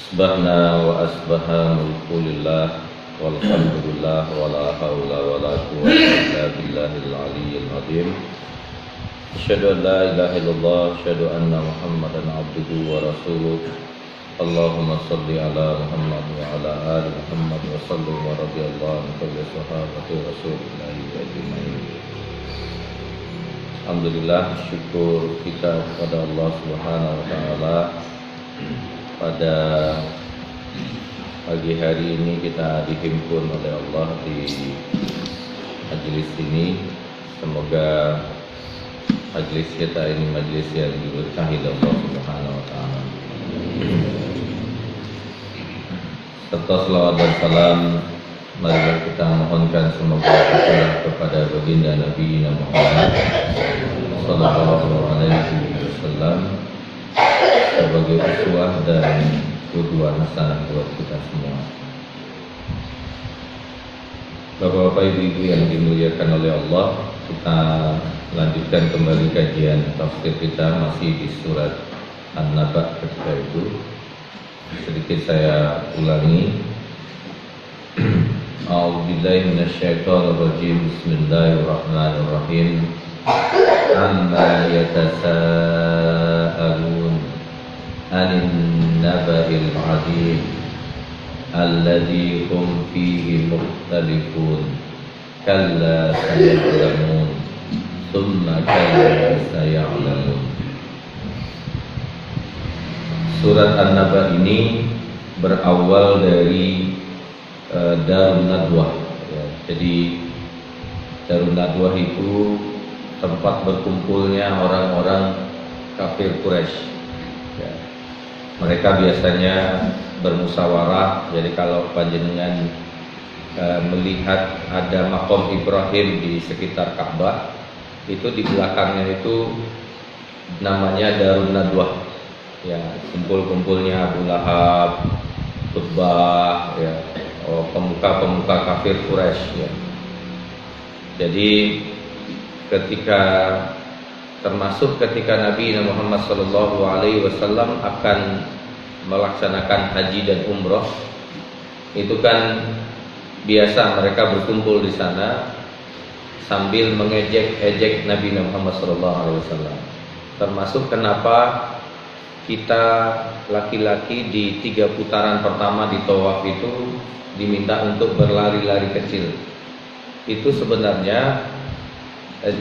Asbahna wa asbaha mulku lillah walhamdulillah wala hawla wala quwwata illa billahil aliyyil azim. Asyhadu an la ilaha illallah, asyhadu anna Muhammadan abduhu wa rasuluh. Allahumma salli ala Muhammad wa ala ali Muhammad wa sallim wa radiyallahu anhu kulli sahabati rasulillahi ajmain. Alhamdulillah, syukur kita kepada Allah Subhanahu wa taala. Pada pagi hari ini kita dihimpun oleh Allah di majelis ini. Semoga majelis kita ini majelis yang diberkahi oleh Allah Subhanahu wa taala. Serta selawat dan salam marilah kita mohonkan semoga kepada baginda Nabi Muhammad sallallahu alaihi wasallam sebagai uswah dan qudwah hasanah buat kita semua. Bapak-bapak, ibu-ibu yang dimuliakan oleh Allah, kita lanjutkan kembali kajian tafsir kita masih di surat An-Naba. Ketika itu sedikit saya ulangi. A'udzubillahi minasyaitonir rajim. Bismillahirrahmanirrahim. Amma yatasaalun 'anil naba'il 'adzim alladzi hum fihi mukhtalifun kalla saya'lamun thumma kalla saya'lamun. Surat An-Naba ini berawal dari Darun Nadwah ya. Jadi Darun Nadwah itu tempat berkumpulnya orang-orang kafir Quraisy ya. Mereka biasanya bermusyawarah. Jadi kalau panjenengan melihat ada makom Ibrahim di sekitar Ka'bah, itu di belakangnya itu namanya Darun Nadwah ya, kumpul-kumpulnya Abu Lahab, Utbah ya, pemuka-pemuka kafir Quraisy ya. Jadi termasuk ketika Nabi Muhammad SAW akan melaksanakan haji dan umroh, itu kan biasa mereka berkumpul di sana sambil mengejek-ejek Nabi Muhammad SAW. Termasuk kenapa kita laki-laki di 3 putaran pertama di tawaf itu diminta untuk berlari-lari kecil. Itu sebenarnya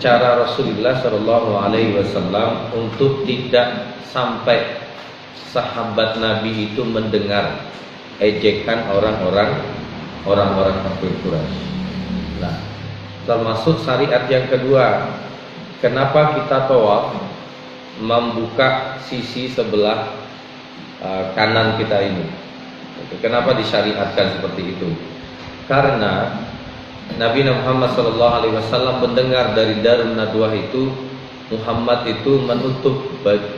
cara Rasulullah SAW untuk tidak sampai sahabat Nabi itu mendengar ejekan orang-orang kafir Quraisy. Nah, termasuk syariat yang kedua, kenapa kita tawaf membuka sisi sebelah kanan kita ini? Kenapa disyariatkan seperti itu? Karena Nabi Muhammad SAW mendengar dari Darun Nadwah itu Muhammad itu menutup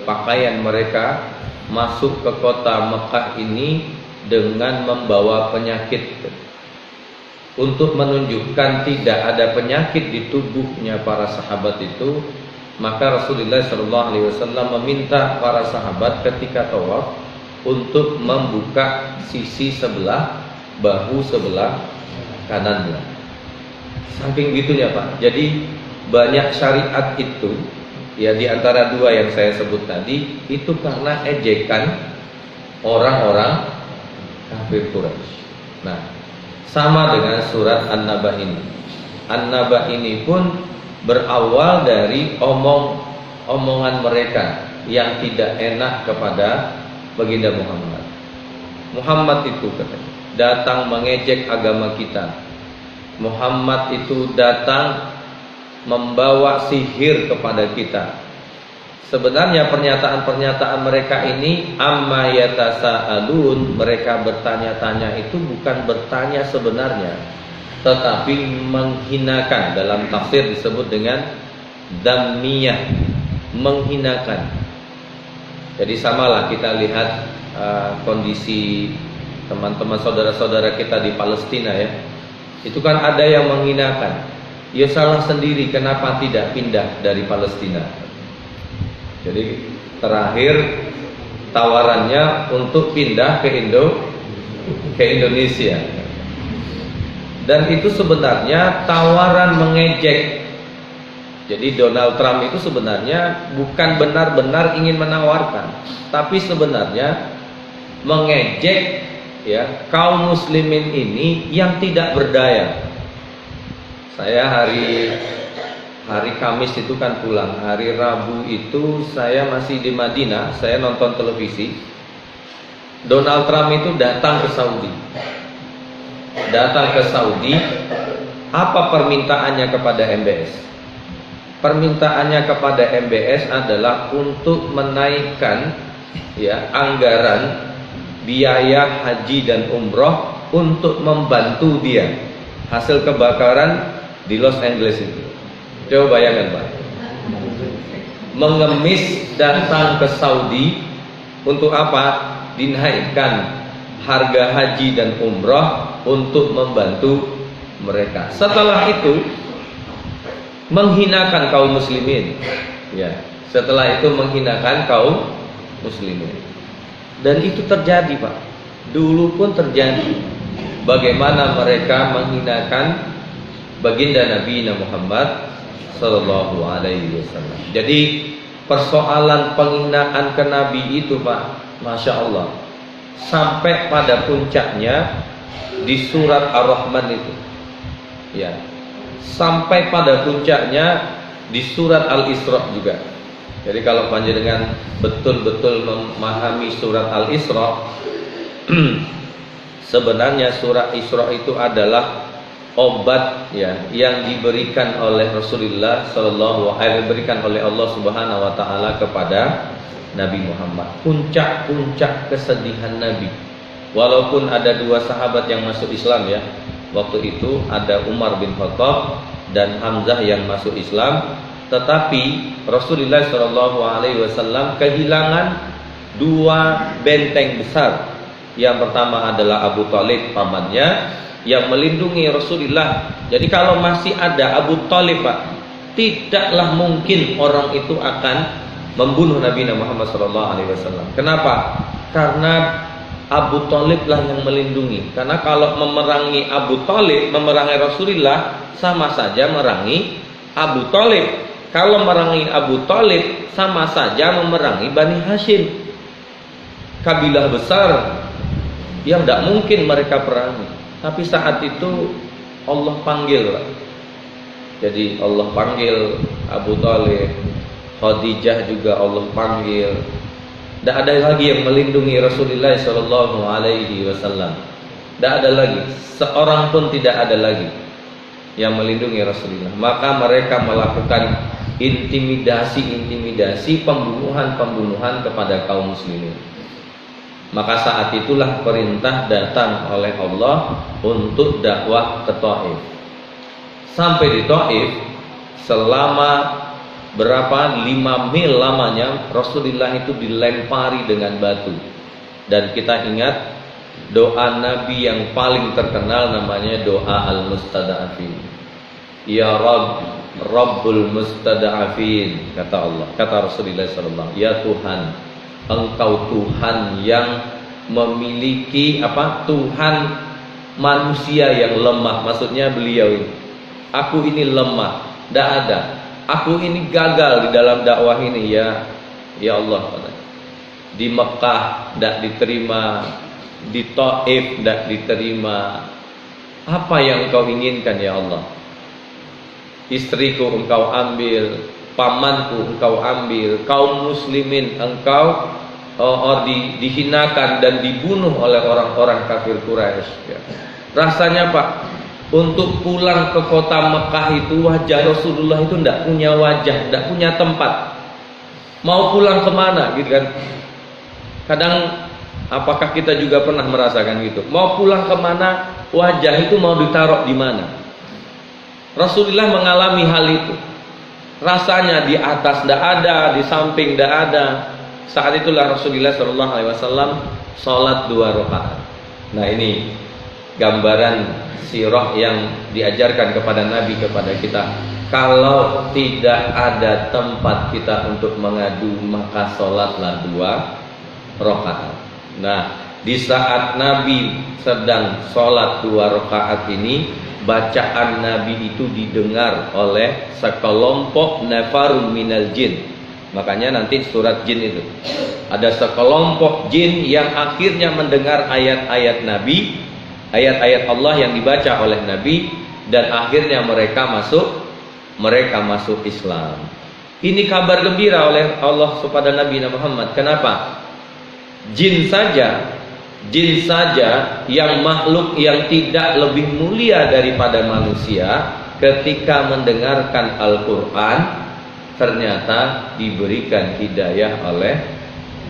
pakaian mereka masuk ke kota Mekah ini dengan membawa penyakit. Untuk menunjukkan tidak ada penyakit di tubuhnya para sahabat itu, maka Rasulullah SAW meminta para sahabat ketika tawaf untuk membuka sisi sebelah bahu sebelah kanannya. Saking gitunya Pak. Jadi banyak syariat itu ya, di antara 2 yang saya sebut tadi itu karena ejekan orang-orang kafir Quraisy. Nah, sama dengan surat An-Naba ini. An-Naba ini pun berawal dari omongan mereka yang tidak enak kepada baginda Muhammad. Muhammad itu katanya datang mengejek agama kita. Muhammad itu datang membawa sihir kepada kita. Sebenarnya pernyataan-pernyataan mereka ini amma yatasaalun, mereka bertanya-tanya itu bukan bertanya sebenarnya, tetapi menghinakan. Dalam tafsir disebut dengan dhammiyah, menghinakan. Jadi samalah kita lihat kondisi teman-teman saudara-saudara kita di Palestina ya. Itu kan ada yang menghinakan. Ya salah sendiri, kenapa tidak pindah dari Palestina? Jadi terakhir tawarannya untuk pindah ke Indonesia. Dan itu sebenarnya tawaran mengejek. Jadi Donald Trump itu sebenarnya bukan benar-benar ingin menawarkan, tapi sebenarnya mengejek ya kaum muslimin ini yang tidak berdaya. Saya hari Kamis itu kan pulang, hari Rabu itu saya masih di Madinah, saya nonton televisi. Donald Trump itu datang ke Saudi. Apa permintaannya kepada MBS? Permintaannya kepada MBS adalah untuk menaikkan ya anggaran biaya haji dan umroh untuk membantu dia hasil kebakaran di Los Angeles itu. Coba bayangkan Pak, mengemis datang ke Saudi untuk apa? Dinaikkan harga haji dan umroh untuk membantu mereka. Setelah itu menghinakan kaum muslimin, ya. Setelah itu menghinakan kaum muslimin. Dan itu terjadi Pak. Dulu pun terjadi. Bagaimana mereka menghinakan baginda Nabi Muhammad Sallallahu Alaihi Wasallam. Jadi persoalan penghinaan ke Nabi itu Pak, Masya Allah, sampai pada puncaknya di surat Ar-Rahman itu, ya, sampai pada puncaknya di surat Al-Isra juga. Jadi kalau panjenengan betul-betul memahami surat Al-Isra, sebenarnya surat Isra itu adalah obat ya yang diberikan oleh Rasulullah sallallahu alaihi, diberikan oleh Allah Subhanahu wa taala kepada Nabi Muhammad. Puncak-puncak kesedihan Nabi. Walaupun ada dua sahabat yang masuk Islam ya. Waktu itu ada Umar bin Khattab dan Hamzah yang masuk Islam, tetapi Rasulullah sallallahu alaihi wasallam kehilangan dua benteng besar. Yang pertama adalah Abu Thalib pamannya yang melindungi Rasulullah. Jadi kalau masih ada Abu Thalib Pak, tidaklah mungkin orang itu akan membunuh Nabi Muhammad SAW. Kenapa? Karena Abu Thalib lah yang melindungi. Karena kalau memerangi Abu Thalib, memerangi Rasulullah, sama saja memerangi Abu Thalib. Kalau memerangi Abu Thalib, sama saja memerangi Bani Hashim, kabilah besar yang tidak mungkin mereka perangi. Tapi saat itu Allah panggil Pak. Jadi Allah panggil Abu Thalib, Khadijah juga Allah panggil. Tidak ada lagi yang melindungi Rasulullah Sallallahu Alaihi Wasallam. Tidak ada lagi, seorang pun tidak ada lagi yang melindungi Rasulullah. Maka mereka melakukan intimidasi, pembunuhan kepada kaum muslimin. Maka saat itulah perintah datang oleh Allah untuk dakwah ke Taif. Sampai di Taif selama berapa 5 mil lamanya Rasulullah itu dilempari dengan batu. Dan kita ingat doa Nabi yang paling terkenal namanya doa al-mustada'afin. Ya Rabb, Rabbul mustada'afin, kata Allah, kata Rasulullah SAW, ya Tuhan, Engkau Tuhan yang memiliki apa? Tuhan manusia yang lemah. Maksudnya beliau ini, aku ini lemah, tidak ada. Aku ini gagal di dalam dakwah ini ya Allah. Di Mekah tidak diterima, di Taif tidak diterima. Apa yang Engkau inginkan ya Allah? Istriku Engkau ambil, pamanku Engkau ambil, kaum muslimin Engkau dihinakan dan dibunuh oleh orang-orang kafir Quraisy ya. Rasanya Pak, untuk pulang ke kota Mekah itu wajah Rasulullah itu tidak punya wajah, tidak punya tempat. Mau pulang kemana gitu kan? Kadang apakah kita juga pernah merasakan gitu? Mau pulang kemana, wajah itu mau ditaruh di mana? Rasulullah mengalami hal itu. Rasanya di atas tidak ada, di samping tidak ada. Saat itulah Rasulullah SAW sholat 2 rakaat. Nah ini gambaran sirah yang diajarkan kepada Nabi kepada kita. Kalau tidak ada tempat kita untuk mengadu, maka sholatlah 2 rakaat. Nah, di saat Nabi sedang sholat 2 rakaat ini, bacaan Nabi itu didengar oleh sekelompok nafarun minal jin. Makanya nanti surat jin itu ada sekelompok jin yang akhirnya mendengar ayat-ayat Nabi, ayat-ayat Allah yang dibaca oleh Nabi, dan akhirnya mereka masuk Islam. Ini kabar gembira oleh Allah kepada Nabi Muhammad. Kenapa? Jin saja yang makhluk yang tidak lebih mulia daripada manusia, ketika mendengarkan Al-Quran ternyata diberikan hidayah oleh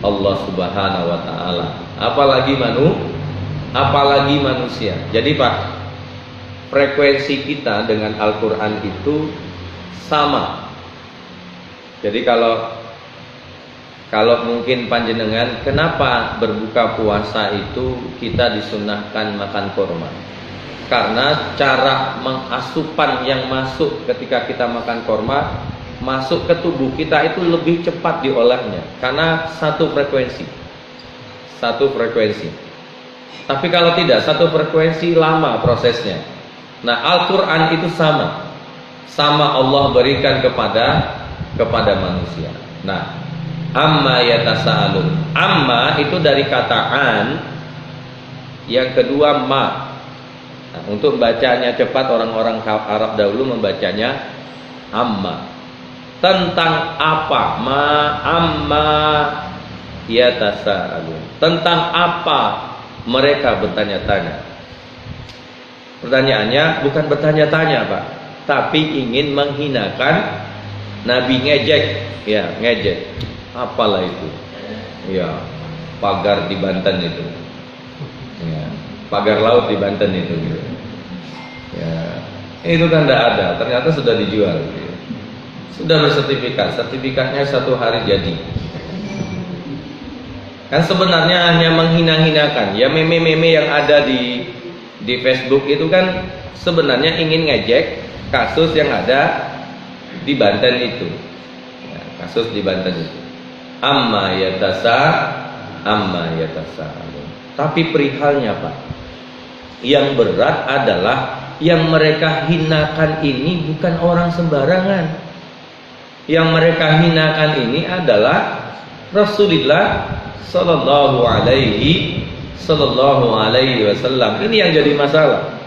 Allah Subhanahu wa Ta'ala. Apalagi manusia. Jadi Pak, frekuensi kita dengan Al-Quran itu sama. Jadi kalau mungkin panjenengan, kenapa berbuka puasa itu kita disunahkan makan kurma? Karena cara mengasupan yang masuk ketika kita makan kurma masuk ke tubuh kita itu lebih cepat diolahnya, karena satu frekuensi. Tapi kalau tidak satu frekuensi, lama prosesnya. Nah, Al-Quran itu sama Allah berikan kepada manusia. Nah, amma yatasaalun. Amma itu dari kata an, yang kedua ma. Nah, untuk bacanya cepat, orang-orang Arab dahulu membacanya amma. Tentang apa? Amma yatasaalun. Tentang apa mereka bertanya-tanya. Pertanyaannya bukan bertanya-tanya, Pak, tapi ingin menghinakan Nabi, ngejek. Apalah itu? Ya, pagar di Banten itu. Ya, pagar laut di Banten itu. Ya, itu kan tidak ada. Ternyata sudah dijual. Sudah bersertifikat. Sertifikatnya 1 hari jadi. Kan sebenarnya hanya menghina-hinakan. Ya, meme-meme yang ada di Facebook itu kan sebenarnya ingin ngejek kasus yang ada di Banten itu. Ya, kasus di Banten itu. Amma yatasaalun. Tapi perihalnya, Pak, yang berat adalah yang mereka hinakan ini bukan orang sembarangan. Yang mereka hinakan ini adalah Rasulullah sallallahu alaihi wasallam. Ini yang jadi masalah.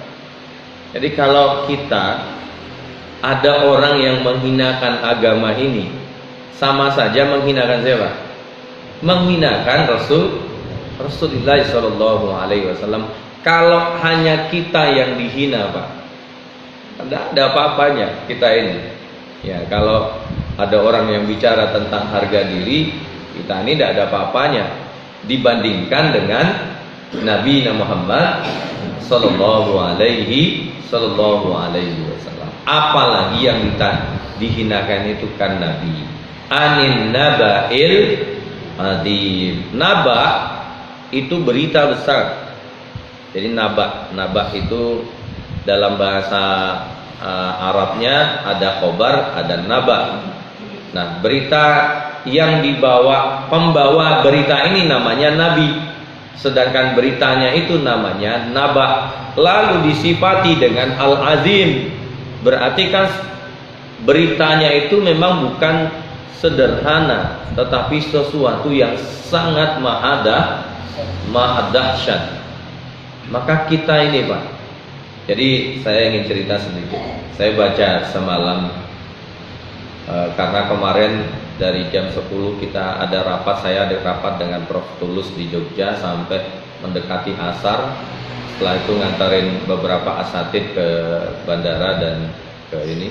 Jadi kalau kita ada orang yang menghinakan agama ini, sama saja menghinakan siapa? Menghinakan Rasulullah sallallahu alaihi wasallam. Kalau hanya kita yang dihina, Pak, tidak ada apa-apanya kita ini. Ya, kalau ada orang yang bicara tentang harga diri, kita ini tidak ada apa-apanya dibandingkan dengan Nabi Muhammad sallallahu alaihi wasallam. Apalagi yang dihinakan itu kan Nabi. Anin naba'il adzim. Naba itu berita besar. Jadi naba itu dalam bahasa Arabnya ada khobar, ada naba. Nah, berita yang pembawa berita ini namanya Nabi, sedangkan beritanya itu namanya naba. Lalu disifati dengan al-azim, berarti kan beritanya itu memang bukan sederhana, tetapi sesuatu yang sangat maha dahsyat. Maka kita ini, Pak, jadi saya ingin cerita sedikit. Saya baca semalam, karena kemarin dari jam 10 kita ada rapat. Saya ada rapat dengan Prof. Tulus di Jogja sampai mendekati asar. Setelah itu ngantarin beberapa asatid ke bandara dan ke ini.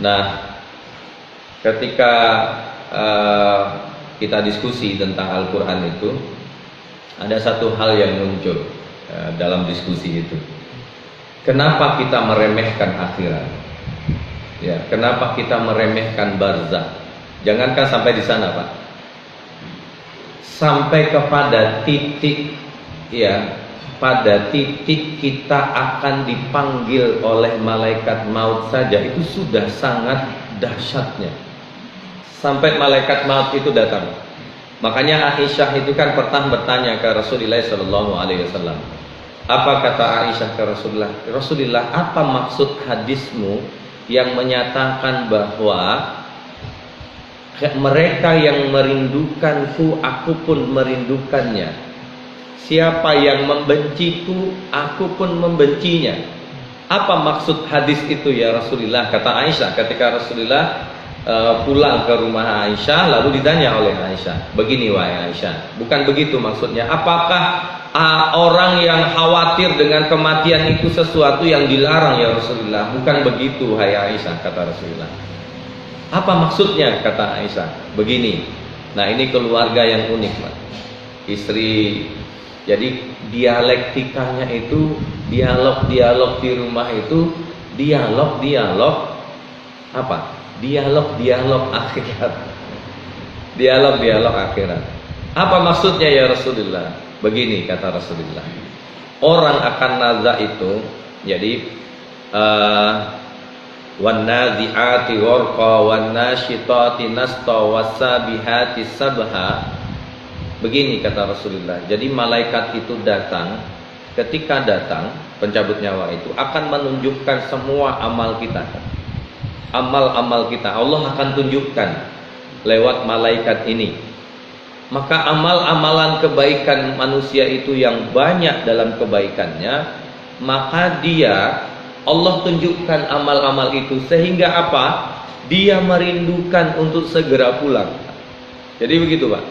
Nah, ketika kita diskusi tentang Al-Quran itu, ada satu hal yang muncul dalam diskusi itu. Kenapa kita meremehkan akhirat? Ya, kenapa kita meremehkan barzakh? Jangankan sampai di sana, Pak. Sampai kepada titik, ya, pada titik kita akan dipanggil oleh malaikat maut saja itu sudah sangat dahsyatnya. Sampai malaikat maut itu datang. Makanya Aisyah itu kan pernah bertanya ke Rasulullah Shallallahu Alaihi Wasallam. Apa kata Aisyah ke Rasulullah? Rasulullah, apa maksud hadismu yang menyatakan bahwa mereka yang merindukanku, aku pun merindukannya. Siapa yang membenciku, aku pun membencinya. Apa maksud hadis itu ya Rasulullah? Kata Aisyah ketika Rasulullah pulang ke rumah Aisyah, lalu ditanya oleh Aisyah, begini wahai Aisyah, bukan begitu maksudnya. Apakah orang yang khawatir dengan kematian itu sesuatu yang dilarang ya Rasulullah? Bukan begitu hai Aisyah, kata Rasulullah. Apa maksudnya? Kata Aisyah, begini. Nah, ini keluarga yang unik, Pak. Istri, jadi dialektikanya itu, dialog-dialog di rumah itu, dialog-dialog apa? Dialog-dialog akhirat. Dialog-dialog akhirat. Apa maksudnya ya Rasulullah? Begini kata Rasulullah. Orang akan naza itu, jadi wan nazi'ati gharqa wan nasyitati nasta wasabihati sabha. Begini kata Rasulullah. Jadi malaikat itu datang, ketika datang pencabut nyawa itu akan menunjukkan semua amal kita. Amal-amal kita Allah akan tunjukkan lewat malaikat ini. Maka amal-amalan kebaikan manusia itu yang banyak dalam kebaikannya, maka dia Allah tunjukkan amal-amal itu sehingga apa? Dia merindukan untuk segera pulang. Jadi begitu, Pak.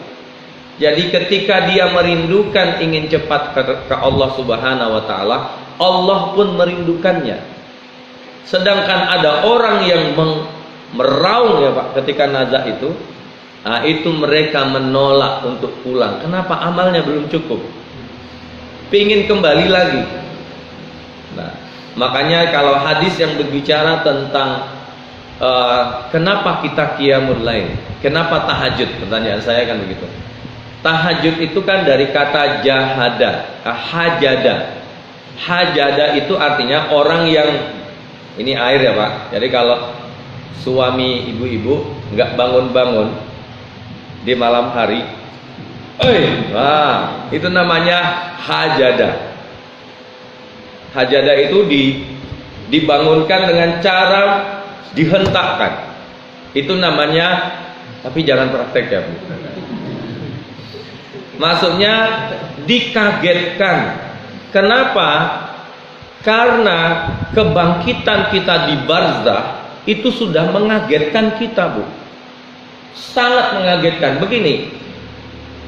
Jadi ketika dia merindukan ingin cepat ke Allah Subhanahu wa taala, Allah pun merindukannya. Sedangkan ada orang yang meraung ya Pak ketika nazak itu, nah itu mereka menolak untuk pulang. Kenapa? Amalnya belum cukup, pingin kembali lagi. Nah, makanya kalau hadis yang berbicara tentang kenapa kita qiyamul lail, kenapa tahajud, pertanyaan saya kan begitu. Tahajud itu kan dari kata jahada, hajada. Hajada itu artinya orang yang, ini air ya Pak. Jadi kalau suami ibu-ibu nggak bangun-bangun di malam hari, wah itu namanya hajada. Hajada itu dibangunkan dengan cara dihentakkan. Itu namanya, tapi jangan praktek ya Bu. Maksudnya dikagetkan. Kenapa? Karena kebangkitan kita di barzah itu sudah mengagetkan kita, Bu. Sangat mengagetkan. Begini,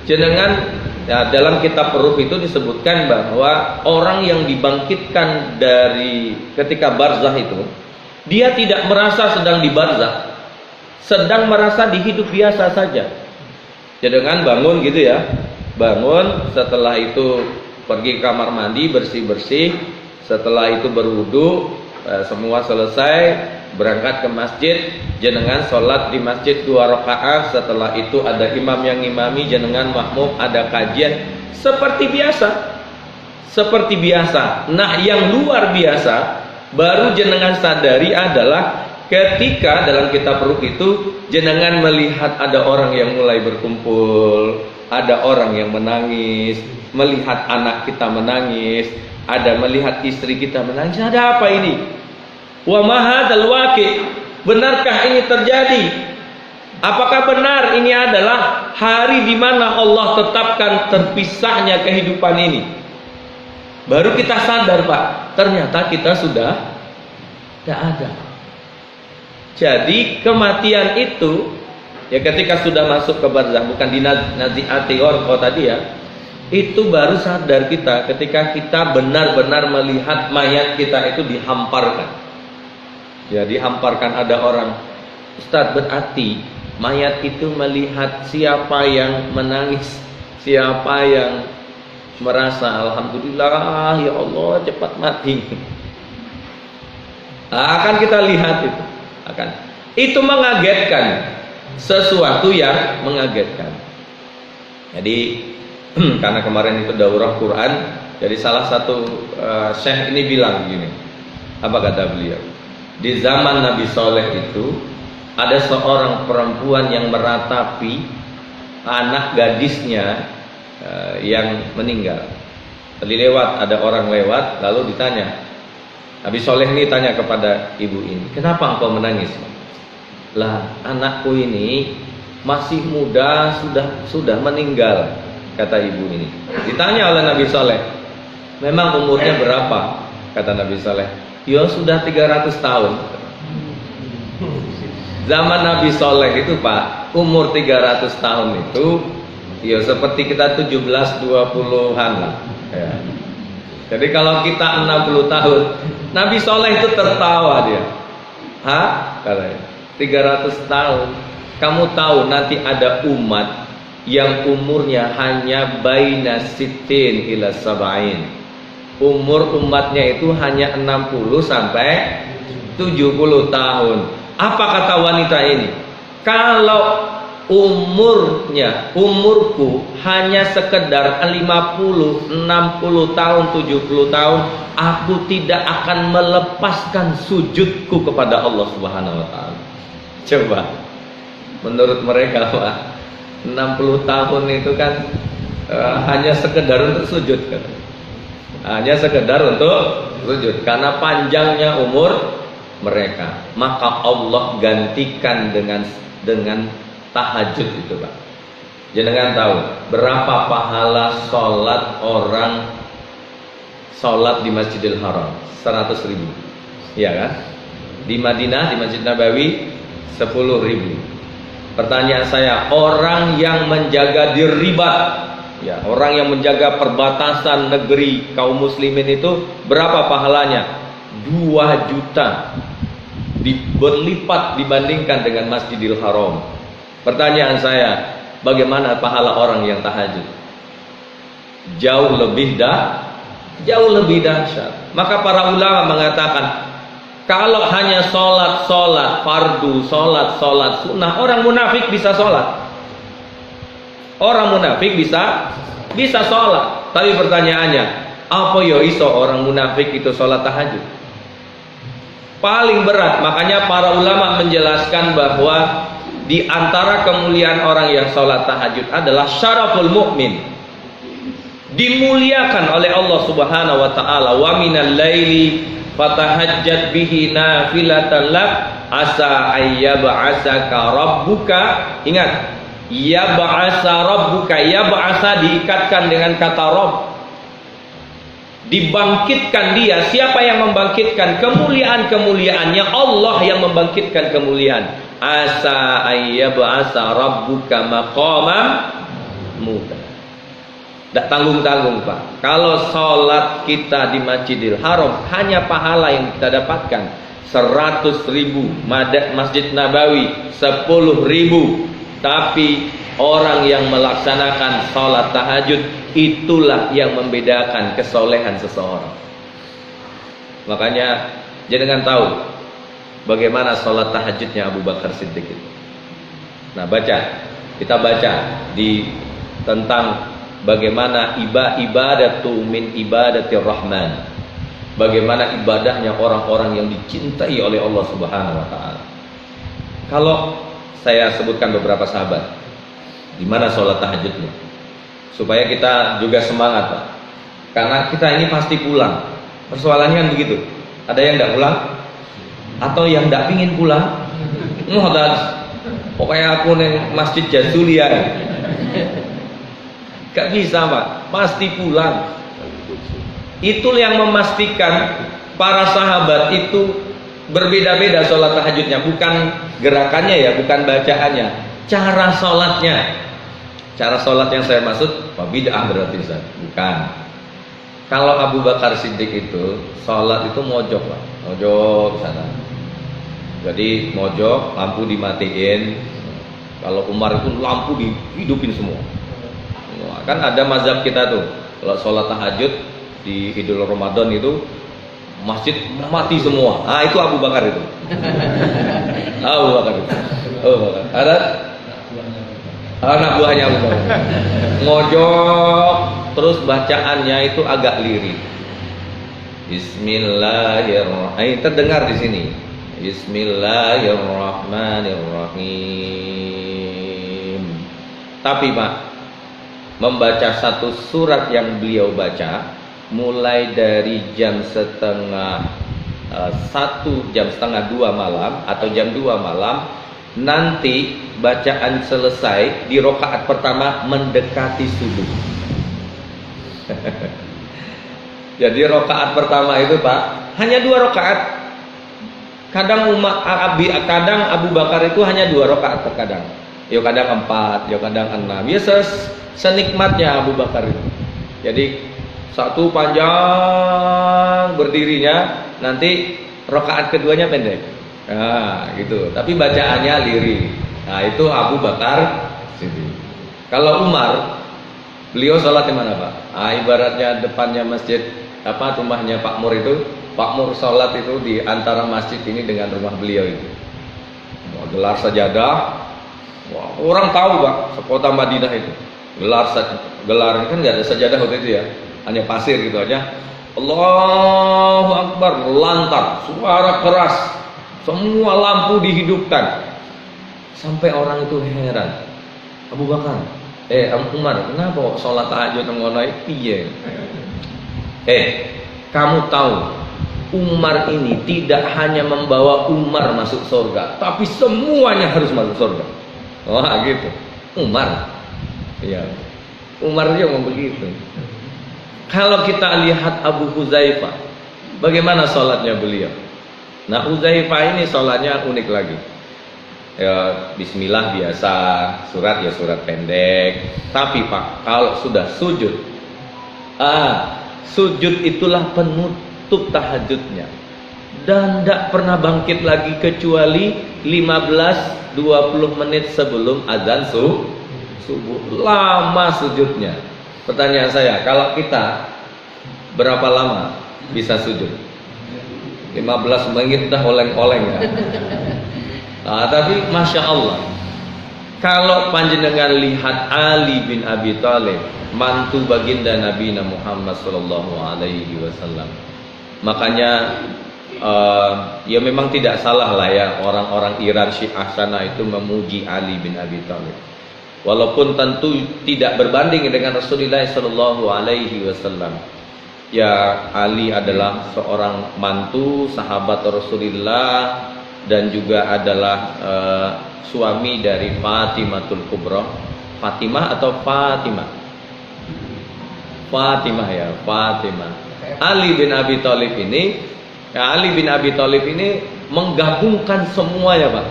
jenengan ya, dalam kitab Ruh itu disebutkan bahwa orang yang dibangkitkan dari ketika barzah itu, dia tidak merasa sedang di barzah, sedang merasa di hidup biasa saja. Jenengan bangun gitu ya, bangun, setelah itu pergi ke kamar mandi, bersih-bersih, setelah itu berwudu, semua selesai, berangkat ke masjid, jenengan sholat di masjid 2 rakaat, setelah itu ada imam yang ngimami, jenengan makmum, ada kajian, seperti biasa. Nah, yang luar biasa baru jenengan sadari adalah ketika dalam kitab Ruh itu jenengan melihat ada orang yang mulai berkumpul, ada orang yang menangis, melihat anak kita menangis, ada melihat istri kita menangis. Ada apa ini? Wa ma hadzal waqi'? Benarkah ini terjadi? Apakah benar ini adalah hari di mana Allah tetapkan terpisahnya kehidupan ini? Baru kita sadar, Pak, ternyata kita sudah tidak ada. Jadi kematian itu ya ketika sudah masuk ke barzah, bukan di nazi'ati gharqa tadi ya, itu baru sadar kita ketika kita benar-benar melihat mayat kita itu dihamparkan. Ya, dihamparkan. Ada orang, Ustadz, berarti mayat itu melihat siapa yang menangis, siapa yang merasa alhamdulillah ya Allah cepat mati. Akan kita lihat itu, akan itu mengagetkan, sesuatu yang mengagetkan. Jadi karena kemarin itu daurah Quran, jadi salah satu syekh ini bilang gini, apa kata beliau? Di zaman Nabi Soleh itu ada seorang perempuan yang meratapi anak gadisnya yang meninggal. Tadi lewat, ada orang lewat, lalu ditanya. Nabi Soleh ini tanya kepada ibu ini, kenapa engkau menangis? Lah, anakku ini masih muda, sudah meninggal, kata ibu ini. Ditanya oleh Nabi Soleh, memang umurnya berapa? Kata Nabi Soleh, ya sudah 300 tahun. Zaman Nabi Soleh itu Pak, umur 300 tahun itu ya seperti kita 17-20-an lah ya. Jadi kalau kita 60 tahun, Nabi Soleh itu tertawa dia. Hah? Katanya 300 tahun. Kamu tahu nanti ada umat yang umurnya hanya baina sitin ila sab'in. Umur umatnya itu hanya 60 sampai 70 tahun. Apa kata wanita ini? Kalau umurku hanya sekedar 50, 60 tahun, 70 tahun, aku tidak akan melepaskan sujudku kepada Allah Subhanahu wa taala. Coba menurut mereka Pak, 60 tahun itu kan hanya sekedar untuk sujud kan? Hanya sekedar untuk sujud karena panjangnya umur mereka. Maka Allah gantikan dengan tahajud itu Pak. Jangan tahu berapa pahala sholat orang sholat di Masjidil Haram? 100.000, iya kan? Di Madinah, di Masjid Nabawi 10.000. Pertanyaan saya, orang yang menjaga di ribat, ya, orang yang menjaga perbatasan negeri kaum muslimin itu berapa pahalanya? 2 juta berlipat dibandingkan dengan Masjidil Haram. Pertanyaan saya, bagaimana pahala orang yang tahajud? Jauh lebih dahsyat. Maka para ulama mengatakan, kalau hanya sholat fardu, sholat sunnah, orang munafik bisa sholat. Orang munafik bisa sholat. Tapi pertanyaannya, apa ya iso orang munafik itu sholat tahajud? Paling berat. Makanya para ulama menjelaskan bahwa di antara kemuliaan orang yang sholat tahajud adalah syaraful mukmin, dimuliakan oleh Allah Subhanahu wa taala. Wa minal laili fatahajjat bihi nafilatan lak asa ayyab'asaka rabbuka. Ingat, yab'asa rabbuka, yab'asa diikatkan dengan kata Rabb, dibangkitkan dia. Siapa yang membangkitkan? Kemuliaannya Allah yang membangkitkan kemuliaan. Asa ayyab'asa rabbuka maqamam muda. Tidak tanggung-tanggung Pak. Kalau sholat kita di Masjidil Haram, hanya pahala yang kita dapatkan 100.000. Masjid Nabawi 10.000. Tapi orang yang melaksanakan sholat tahajud, itulah yang membedakan kesolehan seseorang. Makanya jangan tahu bagaimana sholat tahajudnya Abu Bakar Siddiq itu. Nah, kita baca tentang bagaimana ibadatu min ibadatir rahman, bagaimana ibadahnya orang-orang yang dicintai oleh Allah Subhanahu wa taala. Kalau saya sebutkan beberapa sahabat, di mana sholat tahajudnya, supaya kita juga semangat Pak. Karena kita ini pasti pulang. Persoalannya kan begitu. Ada yang tidak pulang, atau yang tidak ingin pulang. Pokoknya aku neng Masjid Jazulia. Gak bisa Pak, pasti pulang. Itu yang memastikan para sahabat itu berbeda-beda sholat tahajudnya. Bukan gerakannya ya, bukan bacaannya, cara sholatnya. Cara sholat yang saya maksud bid'ah berarti bukan. Kalau Abu Bakar Siddiq itu sholat itu mojok Pak, mojok sana. Jadi mojok, lampu dimatiin. Kalau Umar itu lampu dihidupin semua. Kan ada mazhab kita tuh, kalau sholat tahajud di Idul Ramadan itu masjid mati semua. Ah, itu Abu Bakar itu. Abu Bakar itu. Ada anak buahnya Abu Bakar. Ngojok, terus bacaannya itu agak lirik. Bismillahirrahmanirrahim. Terdengar di sini. Bismillahirrahmanirrahim. Tapi Pak, membaca satu surat yang beliau baca mulai dari jam setengah 1, jam setengah 2 malam atau jam 2 malam, nanti bacaan selesai di rakaat pertama mendekati subuh. Jadi rakaat pertama itu Pak hanya 2 rakaat. Kadang kadang Abu Bakar itu hanya 2 rakaat terkadang. Ya kadang 4, ya kadang 6. Ya senikmatnya Abu Bakar itu. Jadi satu panjang berdirinya, nanti rakaat keduanya pendek. Nah, gitu. Tapi bacaannya lirik. Nah, itu Abu Bakar Siddiq. Kalau Umar, beliau sholat di mana Pak? Ibaratnya depannya masjid rumahnya Pak Mur itu, Pak Mur sholat itu di antara masjid ini dengan rumah beliau itu. Gelar sajadah, orang tahu Pak, sekota Madinah itu. Gelar ini kan nggak ada sajadah waktu itu ya, hanya pasir gitu aja. Allahu Akbar, lantar, suara keras, semua lampu dihidupkan, sampai orang itu heran. Abu Bakar, Umar, kenapa sholat tahajud ngono piye? Kamu tahu Umar ini tidak hanya membawa Umar masuk surga, tapi semuanya harus masuk surga. Wah gitu. Umar, ya, Umar dia ngomong begitu. Kalau kita lihat Abu Huzaifah, bagaimana sholatnya beliau? Nah, Huzaifah ini sholatnya unik lagi. Ya, Bismillah biasa, surat ya surat pendek. Tapi Pak, kalau sudah sujud, sujud itulah penutup tahajudnya, dan tidak pernah bangkit lagi kecuali 15-20 menit sebelum azan subuh. Lama sujudnya. Pertanyaan saya, kalau kita berapa lama bisa sujud? 15 menit dah oleng-oleng ya. Tapi Masya Allah, kalau panjenengan lihat Ali bin Abi Thalib, mantu baginda Nabi Muhammad Sallallahu Alaihi Wasallam, makanya ya memang tidak salah lah ya orang-orang Iran Syiah sana itu memuji Ali bin Abi Thalib, walaupun tentu tidak berbanding dengan Rasulullah Sallallahu Alaihi Wasallam. Ya, Ali adalah seorang mantu sahabat Rasulullah dan juga adalah suami dari Fatimatul Kubra. Fatimah atau Fatimah? Fatimah ya, Fatimah. Ali bin Abi Thalib ini menggabungkan semuanya Pak.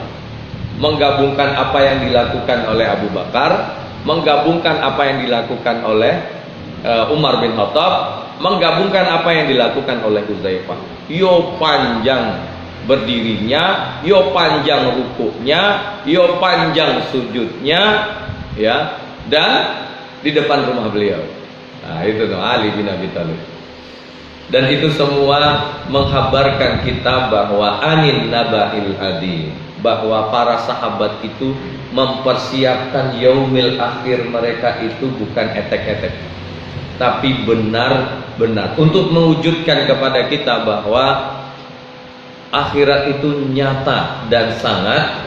Menggabungkan apa yang dilakukan oleh Abu Bakar, menggabungkan apa yang dilakukan oleh Umar bin Khattab, menggabungkan apa yang dilakukan oleh Huzaifah. Yo panjang berdirinya, yo panjang rukuknya, yo panjang sujudnya, ya, dan di depan rumah beliau. Nah, itu tuh Ali bin Abi Thalib. Dan itu semua menghabarkan kita bahwa anin nabail adi, bahwa para sahabat itu mempersiapkan yaumil akhir mereka itu bukan etek-etek, tapi benar-benar untuk mewujudkan kepada kita bahwa akhirat itu nyata dan sangat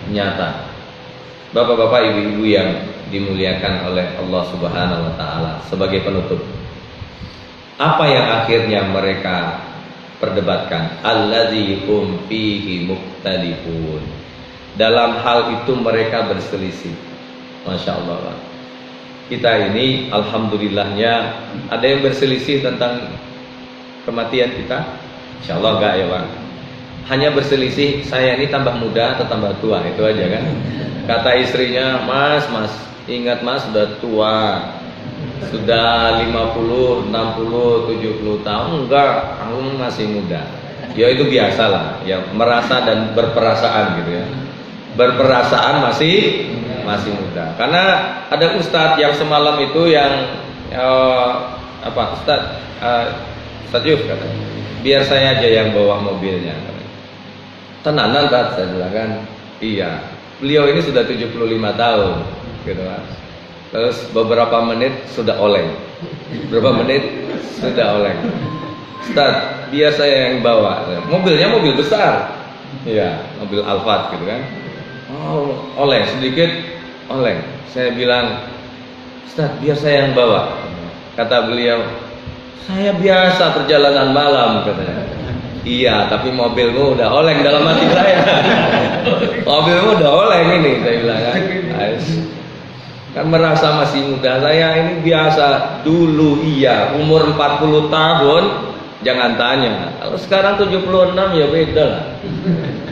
nyata. Bapak-bapak, ibu-ibu yang dimuliakan oleh Allah Subhanahu wa taala, sebagai penutup, apa yang akhirnya mereka perdebatkan? Allazi hum fihi mukhtalifun. Dalam hal itu mereka berselisih. Masya Allah Pak. Kita ini alhamdulillahnya ada yang berselisih tentang kematian kita? Insya Allah enggak ya Pak. Hanya berselisih saya ini tambah muda atau tambah tua, itu aja kan. Kata istrinya, mas ingat mas sudah tua, sudah 50, 60, 70 tahun. Enggak, kamu masih muda. Ya itu biasalah, ya merasa dan berperasaan gitu ya. Berperasaan masih muda. Karena ada ustadz yang semalam itu yang Ustadz Yuf katanya, biar saya aja yang bawa mobilnya. Tenanan Pak, saya bilang kan. Iya, beliau ini sudah 75 tahun gitu Mas. Terus beberapa menit sudah oleng. Ustaz, biar saya yang bawa. Mobilnya mobil besar. Iya, mobil Alphard gitu kan. Oh, oleng sedikit oleng. Saya bilang, Ustaz, biar saya yang bawa. Kata beliau, saya biasa perjalanan malam, katanya. Iya, tapi mobilmu udah oleng dalam hati saya. Mobilmu udah oleng ini, saya bilang kan. Kan merasa masih muda. Saya ini biasa dulu, iya, umur 40 tahun jangan tanya. Kalau sekarang 76 ya beda lah.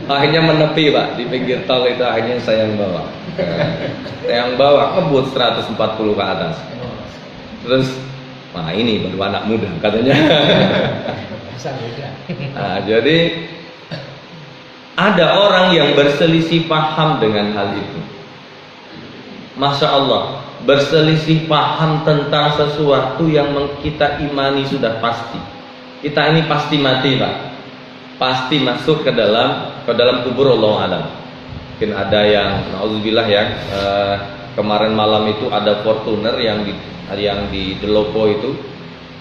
Akhirnya menepi, Pak, di pinggir tol itu akhirnya saya yang bawa. Saya yang bawa ngebut 140 ke atas. Terus, nah ini baru anak muda katanya. Nah, jadi ada orang yang berselisih paham dengan hal itu. Masya Allah, berselisih paham tentang sesuatu yang kita imani sudah pasti. Kita ini pasti mati, Pak. Pasti masuk ke dalam kubur, Allah alam. Mungkin ada yang nauzubillah ya, kemarin malam itu ada Fortuner yang di Delopo itu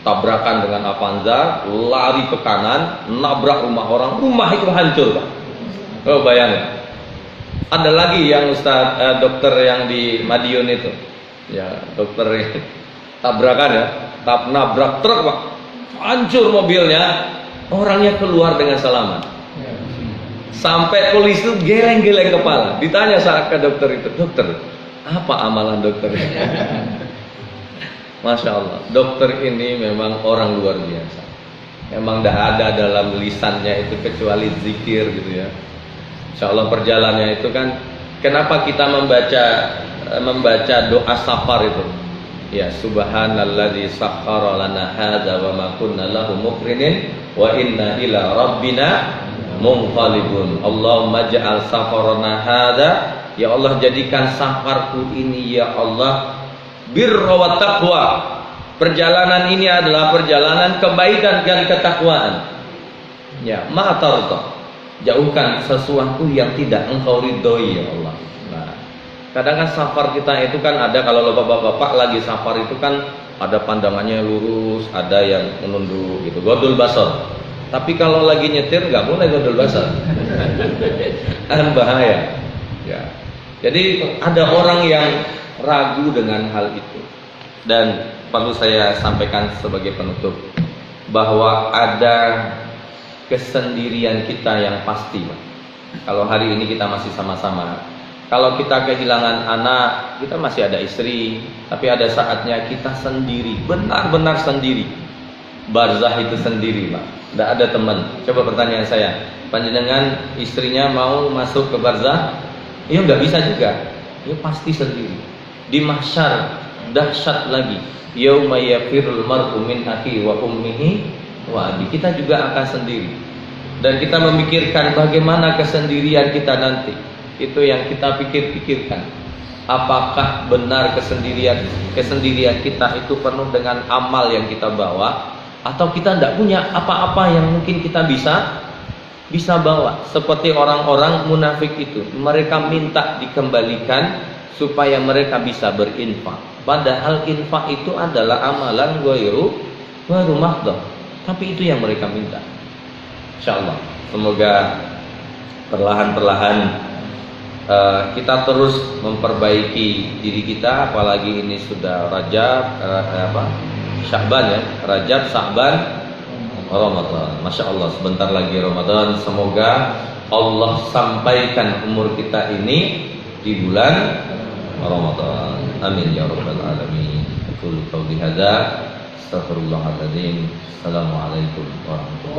tabrakan dengan Avanza, lari ke kanan, nabrak rumah orang, rumah itu hancur, Pak. Oh, bayangin. Ada lagi yang dokter yang di Madiun itu, ya dokter yang tabrakan ya, nabrak truk, Pak, hancur mobilnya, orangnya keluar dengan selamat. Sampai polisi itu geleng-geleng kepala. Ditanya saat ke dokter itu, dokter, apa amalan dokter? Masya Allah, dokter ini memang orang luar biasa. Memang tidak ada dalam lisannya itu kecuali zikir gitu ya. Insya Allah perjalanannya itu kan, kenapa kita membaca doa safar itu? Ya, subhanalladzi sakhkhara lana hadza wa ma kunna lahu muqrinin wa inna ila rabbina munqalibun. Allahumma ja'al safarana hadza, ya Allah jadikan safarku ini ya Allah birra wa taqwa. Perjalanan ini adalah perjalanan kebaikan dan ketakwaan. Ya, ma tarda. Jauhkan sesuatu yang tidak engkau ridhoi ya Allah. Nah, kadang kan safar kita itu kan ada, kalau bapak-bapak lagi safar itu kan ada pandangannya lurus, ada yang menunduk gitu, godul basar. Tapi kalau lagi nyetir nggak boleh godul basar. Kan bahaya. Ya. Jadi ada orang yang ragu dengan hal itu. Dan perlu saya sampaikan sebagai penutup bahwa ada kesendirian kita yang pasti, Pak. Kalau hari ini kita masih sama-sama, kalau kita kehilangan anak, kita masih ada istri, tapi ada saatnya kita sendiri, benar-benar sendiri. Barzah itu sendiri, Pak. Tidak ada teman. Coba pertanyaan saya, panjenengan istrinya mau masuk ke barzah? Ya nggak bisa juga. Ya pasti sendiri. Di mahsyar dahsyat lagi. Yauma yafirul mar'u min akhi wa ummihi wa abi. Kita juga akan sendiri. Dan kita memikirkan bagaimana kesendirian kita nanti. Itu yang kita pikirkan. Apakah benar kesendirian kita itu penuh dengan amal yang kita bawa, atau kita tidak punya apa-apa yang mungkin kita bisa bawa? Seperti orang-orang munafik itu, mereka minta dikembalikan supaya mereka bisa berinfak. Padahal infak itu adalah amalan ghairu mahdoh. Tapi itu yang mereka minta. Insyaallah, semoga perlahan-perlahan kita terus memperbaiki diri kita, apalagi ini sudah Rajab, Sya'ban ya, Rajab, Sya'ban, Ramadan. Masya Allah, sebentar lagi Ramadan. Semoga Allah sampaikan umur kita ini di bulan Ramadan. Amin ya rabbal alamin. Aku qauli hadza, astaghfirullahaladzim. Assalamualaikum warahmatullahi wabarakatuh.